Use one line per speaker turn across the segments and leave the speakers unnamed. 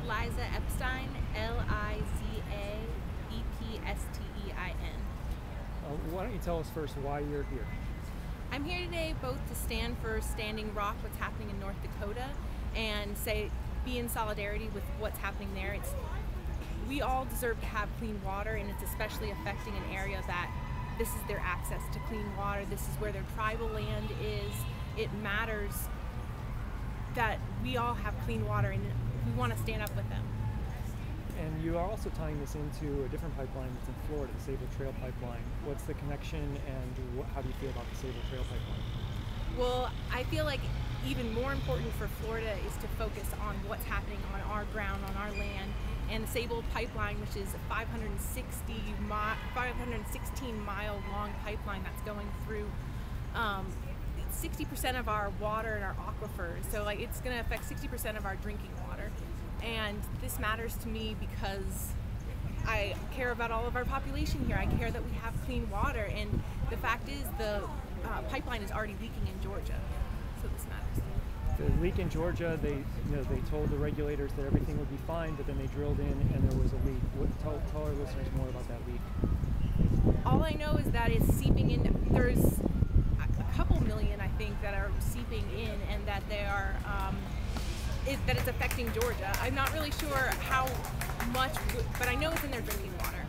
Liza Epstein, Lizaepstein.
Why don't you tell us first why you're here?
I'm here today both to stand for Standing Rock, what's happening in North Dakota, and be in solidarity with what's happening there. We all deserve to have clean water, and it's especially affecting an area that this is their access to clean water. This is where their tribal land is. It matters that we all have clean water, and we want to stand up with them.
And you are also tying this into a different pipeline that's in Florida, the Sabal Trail pipeline. What's the connection, and how do you feel about the Sabal Trail pipeline?
Well, I feel like even more important for Florida is to focus on what's happening on our ground, on our land. And the Sabal pipeline, which is a 516-mile long pipeline that's going through 60% of our water and our aquifers. So it's going to affect 60% of our drinking water. And this matters to me because I care about all of our population here. I care that we have clean water, and the fact is the pipeline is already leaking in Georgia, so this matters.
The leak in Georgia, they told the regulators that everything would be fine, but then they drilled in and there was a leak. Tell our listeners more about that leak.
All I know is that it's seeping in. There's a couple million, I think, that are seeping in, and that they are that it's affecting Georgia. I'm not really sure how much, but I know it's in their drinking water.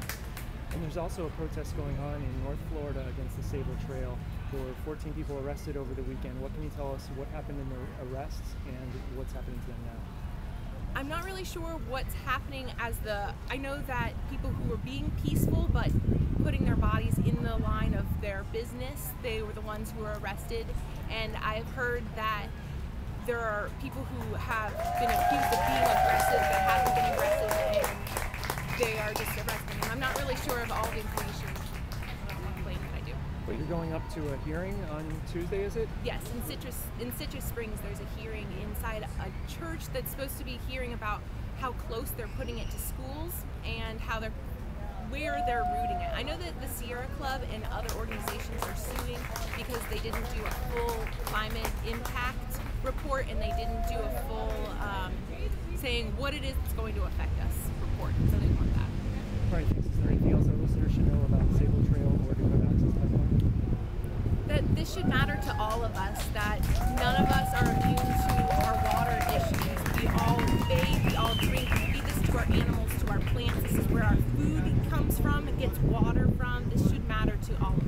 And there's also a protest going on in North Florida against the Sabal Trail. There were 14 people arrested over the weekend. What can you tell us what happened in the arrests and what's happening to them now?
I'm not really sure what's happening I know that people who were being peaceful but putting their bodies in the line of their business, they were the ones who were arrested. And I've heard that there are people who have been accused of being aggressive that haven't been aggressive, and they are just arresting them. I'm not really sure of all the information claim that I do.
But you're going up to a hearing on Tuesday, is it?
Yes, in Citrus Springs there's a hearing inside a church that's supposed to be hearing about how close they're putting it to schools and where they're rooting it. I know that the Sierra Club and other organizations are suing because they didn't do a full climate impact report, and they didn't do a full saying what it is that's going to affect us report, so they want that.
All right, thanks. Is there anything else our listeners should know about Sabal Trail or Dakota Access Pipeline?
That this should matter to all of us, that none of us are immune to our water issues. We all bathe, we all drink, we feed this to our animals, to our plants. This is where our food comes from, it gets water from. This should matter to all of us.